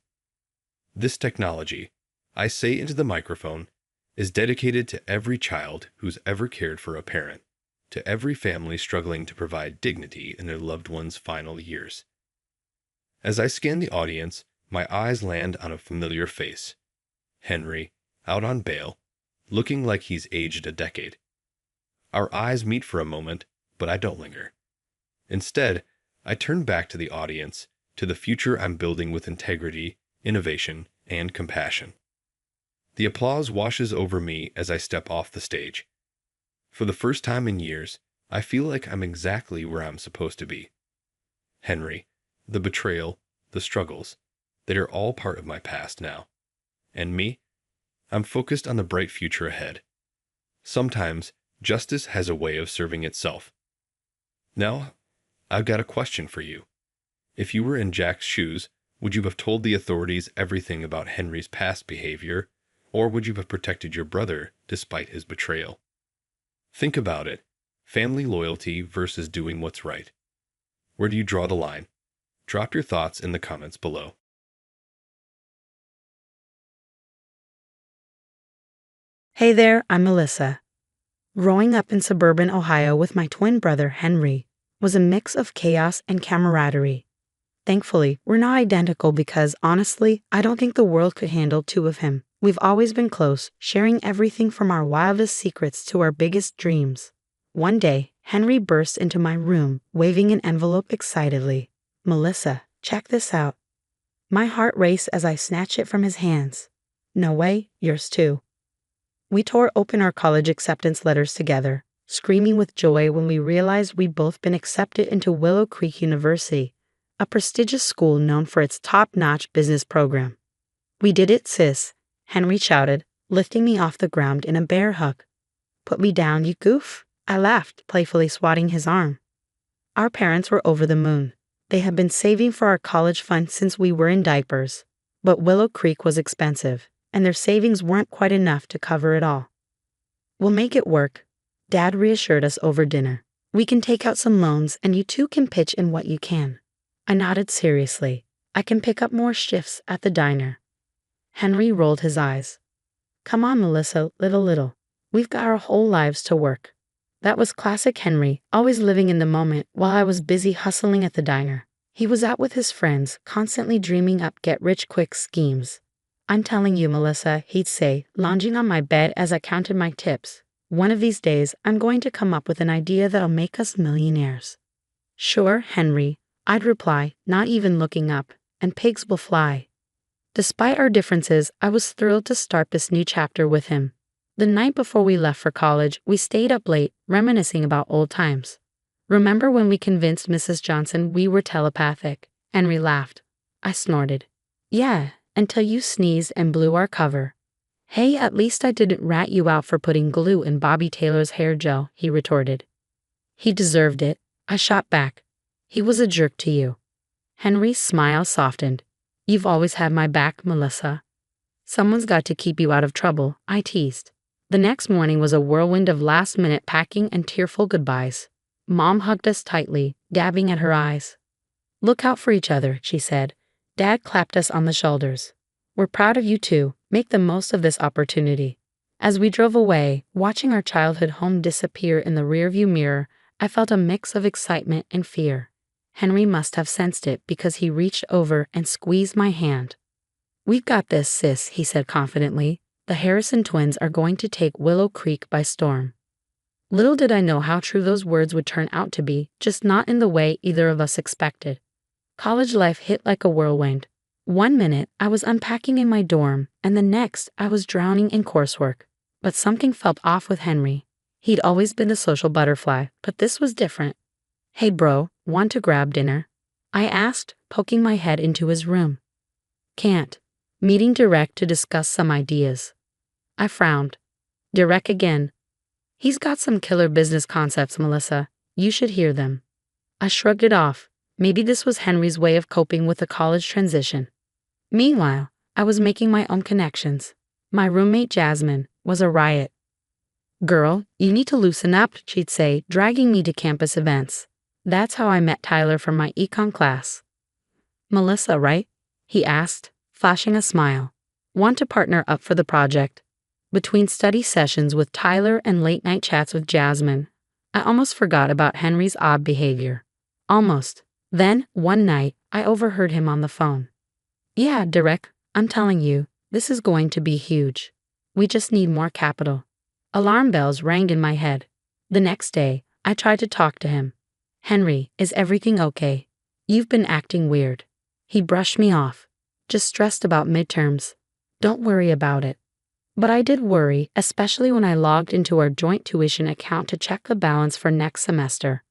This technology, I say into the microphone, is dedicated to every child who's ever cared for a parent, to every family struggling to provide dignity in their loved one's final years. As I scan the audience, my eyes land on a familiar face. Henry, out on bail, looking like he's aged a decade. Our eyes meet for a moment, but I don't linger. Instead, I turn back to the audience, to the future I'm building with integrity, innovation, and compassion. The applause washes over me as I step off the stage. For the first time in years, I feel like I'm exactly where I'm supposed to be. Henry, the betrayal, the struggles, they are all part of my past now. And me? I'm focused on the bright future ahead. Sometimes, justice has a way of serving itself. Now, I've got a question for you. If you were in Jack's shoes, Would you have told the authorities everything about Henry's past behavior, or would you have protected your brother despite his betrayal? Think about it. Family loyalty versus doing what's right. Where do you draw the line? Drop your thoughts in the comments below. Hey there, I'm Melissa. Growing up in suburban Ohio with my twin brother Henry was a mix of chaos and camaraderie. Thankfully, we're not identical because, honestly, I don't think the world could handle two of him. We've always been close, sharing everything from our wildest secrets to our biggest dreams. One day, Henry burst into my room, waving an envelope excitedly. "Melissa, check this out." My heart raced as I snatched it from his hands. "No way, yours too." We tore open our college acceptance letters together, screaming with joy when we realized we'd both been accepted into Willow Creek University, a prestigious school known for its top-notch business program. "We did it, sis," Henry shouted, lifting me off the ground in a bear hug. "Put me down, you goof," I laughed, playfully swatting his arm. Our parents were over the moon. They had been saving for our college fund since we were in diapers. But Willow Creek was expensive, and their savings weren't quite enough to cover it all. "We'll make it work," Dad reassured us over dinner. "We can take out some loans, and you two can pitch in what you can." I nodded seriously. "I can pick up more shifts at the diner." Henry rolled his eyes. "Come on, Melissa, little. We've got our whole lives to work." That was classic Henry, always living in the moment while I was busy hustling at the diner. He was out with his friends, constantly dreaming up get-rich-quick schemes. "I'm telling you, Melissa," he'd say, lounging on my bed as I counted my tips. "One of these days, I'm going to come up with an idea that'll make us millionaires." "Sure, Henry," I'd reply, not even looking up, "and pigs will fly." Despite our differences, I was thrilled to start this new chapter with him. The night before we left for college, we stayed up late, reminiscing about old times. "Remember when we convinced Mrs. Johnson we were telepathic?" Henry laughed. I snorted. "Yeah, until you sneezed and blew our cover." "Hey, at least I didn't rat you out for putting glue in Bobby Taylor's hair gel," he retorted. "He deserved it," I shot back. "He was a jerk to you." Henry's smile softened. "You've always had my back, Melissa." "Someone's got to keep you out of trouble," I teased. The next morning was a whirlwind of last-minute packing and tearful goodbyes. Mom hugged us tightly, dabbing at her eyes. "Look out for each other," she said. Dad clapped us on the shoulders. "We're proud of you too. Make the most of this opportunity." As we drove away, watching our childhood home disappear in the rearview mirror, I felt a mix of excitement and fear. Henry must have sensed it because he reached over and squeezed my hand. "We've got this, sis," he said confidently. "The Harrison twins are going to take Willow Creek by storm." Little did I know how true those words would turn out to be, just not in the way either of us expected. College life hit like a whirlwind. One minute, I was unpacking in my dorm, and the next, I was drowning in coursework. But something felt off with Henry. He'd always been a social butterfly, but this was different. "Hey bro, want to grab dinner?" I asked, poking my head into his room. "Can't. Meeting Direct to discuss some ideas." I frowned. "Direct again?" "He's got some killer business concepts, Melissa. You should hear them." I shrugged it off. Maybe this was Henry's way of coping with the college transition. Meanwhile, I was making my own connections. My roommate Jasmine was a riot. "Girl, you need to loosen up," she'd say, dragging me to campus events. That's how I met Tyler from my econ class. "Melissa, right?" he asked, flashing a smile. "Want to partner up for the project?" Between study sessions with Tyler and late-night chats with Jasmine, I almost forgot about Henry's odd behavior. Almost. Then, one night, I overheard him on the phone. "Yeah, Derek, I'm telling you, this is going to be huge. We just need more capital." Alarm bells rang in my head. The next day, I tried to talk to him. "Henry, is everything okay? You've been acting weird." He brushed me off. "Just stressed about midterms. Don't worry about it." But I did worry, especially when I logged into our joint tuition account to check the balance for next semester.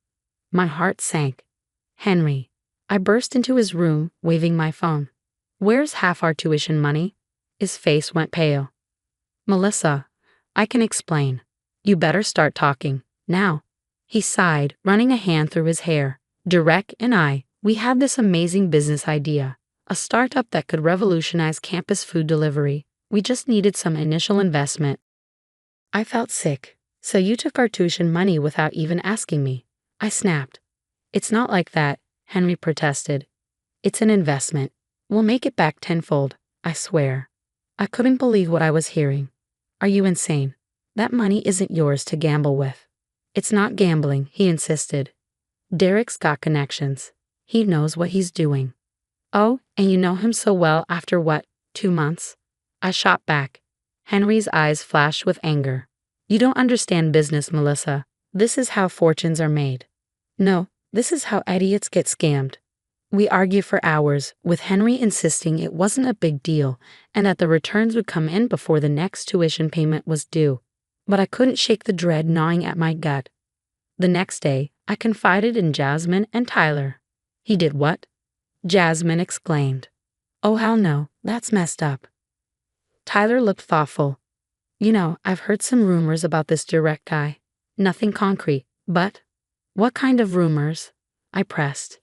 My heart sank. "Henry." I burst into his room, waving my phone. "Where's half our tuition money?" His face went pale. "Melissa, I can explain. You better start talking, now." He sighed, running a hand through his hair. "Derek and I, we had this amazing business idea. a startup that could revolutionize campus food delivery. We just needed some initial investment. I felt sick. So you took our tuition money without even asking me. I snapped. It's not like that, Henry protested. It's an investment. We'll make it back tenfold, I swear. I couldn't believe what I was hearing. Are you insane? That money isn't yours to gamble with. It's not gambling, he insisted. Derek's got connections. He knows what he's doing. Oh, and you know him so well after what, 2 months? I shot back. Henry's eyes flashed with anger. You don't understand business, Melissa. This is how fortunes are made. No, this is how idiots get scammed. We argued for hours, with Henry insisting it wasn't a big deal and that the returns would come in before the next tuition payment was due. But I couldn't shake the dread gnawing at my gut. The next day, I confided in Jasmine and Tyler. He did what? Jasmine exclaimed. Oh hell no, that's messed up. Tyler looked thoughtful. You know, I've heard some rumors about this direct guy. Nothing concrete, but... What kind of rumors? I pressed.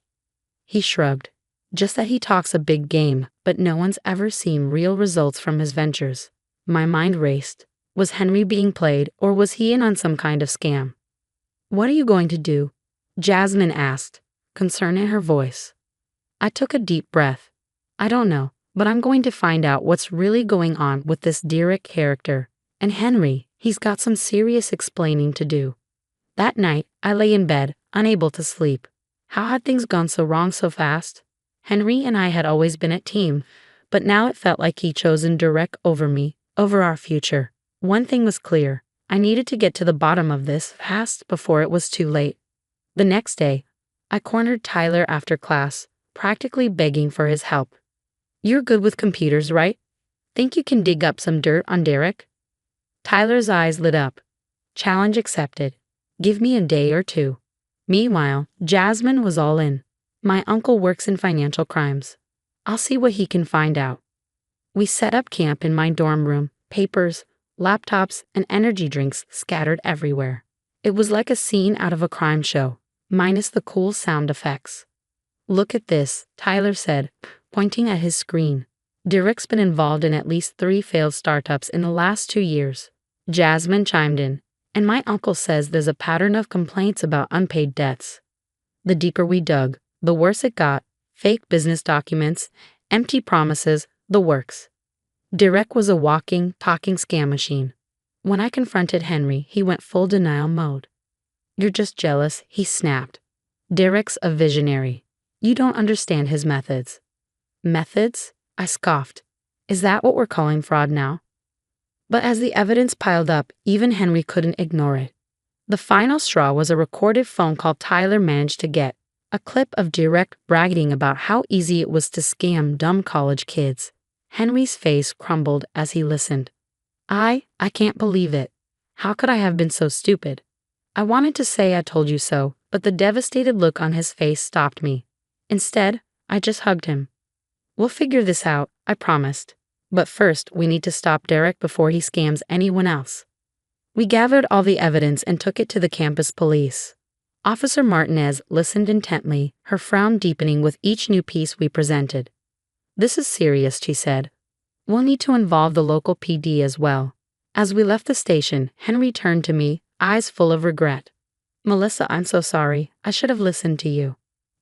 He shrugged. Just that he talks a big game, but no one's ever seen real results from his ventures. My mind raced. Was Henry being played, or was he in on some kind of scam? What are you going to do? Jasmine asked, concern in her voice. I took a deep breath. I don't know, but I'm going to find out what's really going on with this Derek character. And Henry, he's got some serious explaining to do. That night, I lay in bed, unable to sleep. How had things gone so wrong so fast? Henry and I had always been a team, but now it felt like he'd chosen Derek over me, over our future. One thing was clear. I needed to get to the bottom of this fast before it was too late. The next day, I cornered Tyler after class, practically begging for his help. You're good with computers, right? Think you can dig up some dirt on Derek? Tyler's eyes lit up. Challenge accepted. Give me a day or two. Meanwhile, Jasmine was all in. My uncle works in financial crimes. I'll see what he can find out. We set up camp in my dorm room, papers, laptops, and energy drinks scattered everywhere. It was like a scene out of a crime show, minus the cool sound effects. Look at this, Tyler said, pointing at his screen. Derek's been involved in at least 3 failed startups in the last 2 years. Jasmine chimed in. And my uncle says there's a pattern of complaints about unpaid debts. The deeper we dug, the worse it got. Fake business documents, empty promises, the works. Derek was a walking, talking scam machine. When I confronted Henry, he went full denial mode. You're just jealous, he snapped. Derek's a visionary. You don't understand his methods. Methods? I scoffed. Is that what we're calling fraud now? But as the evidence piled up, even Henry couldn't ignore it. The final straw was a recorded phone call Tyler managed to get, a clip of Derek bragging about how easy it was to scam dumb college kids. Henry's face crumbled as he listened. I can't believe it. How could I have been so stupid? I wanted to say I told you so, but the devastated look on his face stopped me. Instead, I just hugged him. We'll figure this out, I promised. But first, we need to stop Derek before he scams anyone else. We gathered all the evidence and took it to the campus police. Officer Martinez listened intently, her frown deepening with each new piece we presented. This is serious, she said. We'll need to involve the local PD as well. As we left the station, Henry turned to me, eyes full of regret. Melissa, I'm so sorry. I should have listened to you.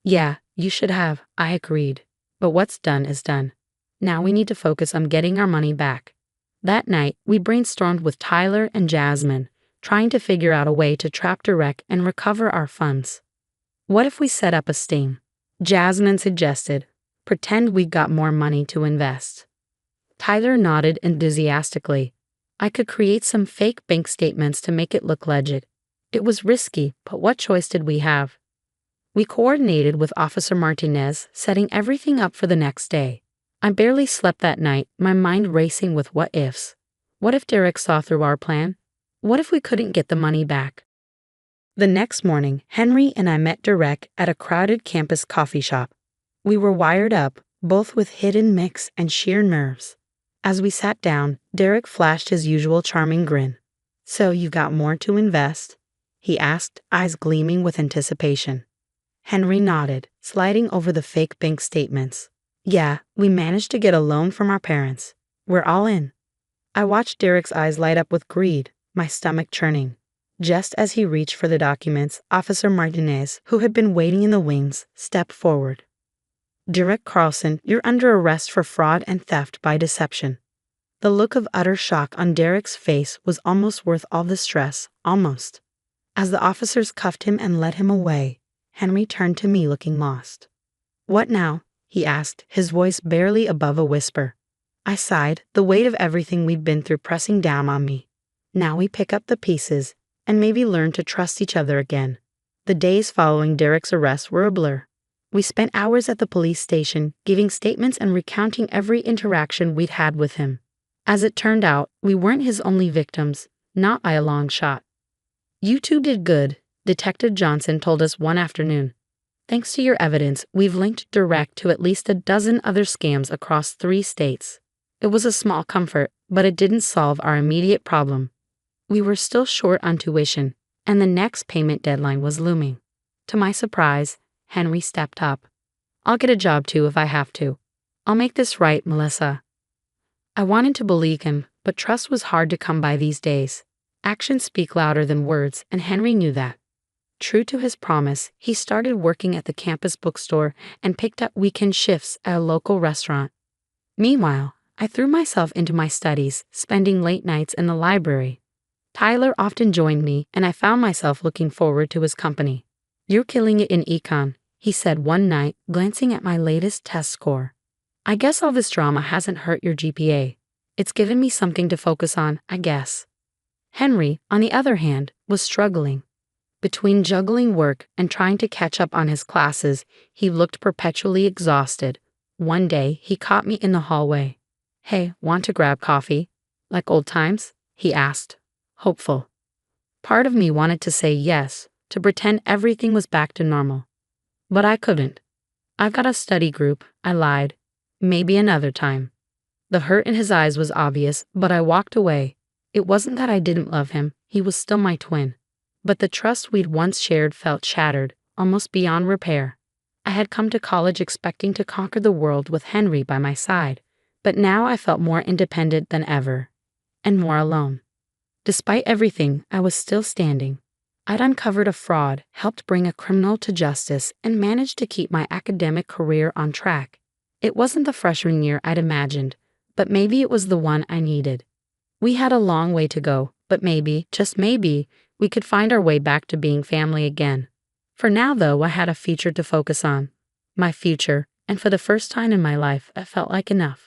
Yeah, you should have, I agreed. But what's done is done. Now we need to focus on getting our money back. That night, we brainstormed with Tyler and Jasmine, trying to figure out a way to trap Derek and recover our funds. What if we set up a sting? Jasmine suggested. Pretend we've got more money to invest. Tyler nodded enthusiastically. I could create some fake bank statements to make it look legit. It was risky, but what choice did we have? We coordinated with Officer Martinez, setting everything up for the next day. I barely slept that night, my mind racing with what ifs. What if Derek saw through our plan? What if we couldn't get the money back? The next morning, Henry and I met Derek at a crowded campus coffee shop. We were wired up, both with hidden mix and sheer nerves. As we sat down, Derek flashed his usual charming grin. So you got more to invest? He asked, eyes gleaming with anticipation. Henry nodded, sliding over the fake bank statements. Yeah, we managed to get a loan from our parents. We're all in. I watched Derek's eyes light up with greed, my stomach churning. Just as he reached for the documents, Officer Martinez, who had been waiting in the wings, stepped forward. Derek Carlson, you're under arrest for fraud and theft by deception. The look of utter shock on Derek's face was almost worth all the stress, almost. As the officers cuffed him and led him away, Henry turned to me looking lost. What now? He asked, his voice barely above a whisper. I sighed, the weight of everything we'd been through pressing down on me. Now we pick up the pieces, and maybe learn to trust each other again. The days following Derek's arrest were a blur. We spent hours at the police station, giving statements and recounting every interaction we'd had with him. As it turned out, we weren't his only victims, not by a long shot. You two did good, Detective Johnson told us one afternoon. Thanks to your evidence, we've linked Direct to at least a dozen other scams across 3 states. It was a small comfort, but it didn't solve our immediate problem. We were still short on tuition, and the next payment deadline was looming. To my surprise, Henry stepped up. I'll get a job too if I have to. I'll make this right, Melissa. I wanted to believe him, but trust was hard to come by these days. Actions speak louder than words, and Henry knew that. True to his promise, he started working at the campus bookstore and picked up weekend shifts at a local restaurant. Meanwhile, I threw myself into my studies, spending late nights in the library. Tyler often joined me, and I found myself looking forward to his company. You're killing it in econ, he said one night, glancing at my latest test score. I guess all this drama hasn't hurt your GPA. It's given me something to focus on, I guess. Henry, on the other hand, was struggling. Between juggling work and trying to catch up on his classes, he looked perpetually exhausted. One day, he caught me in the hallway. Hey, want to grab coffee? Like old times? He asked, hopeful. Part of me wanted to say yes, to pretend everything was back to normal. But I couldn't. I've got a study group, I lied. Maybe another time. The hurt in his eyes was obvious, but I walked away. It wasn't that I didn't love him, he was still my twin. But the trust we'd once shared felt shattered, almost beyond repair. I had come to college expecting to conquer the world with Henry by my side, but now I felt more independent than ever, and more alone. Despite everything, I was still standing. I'd uncovered a fraud, helped bring a criminal to justice, and managed to keep my academic career on track. It wasn't the freshman year I'd imagined, but maybe it was the one I needed. We had a long way to go, but maybe, just maybe, we could find our way back to being family again. For now, though, I had a future to focus on. My future, and for the first time in my life, it felt like enough.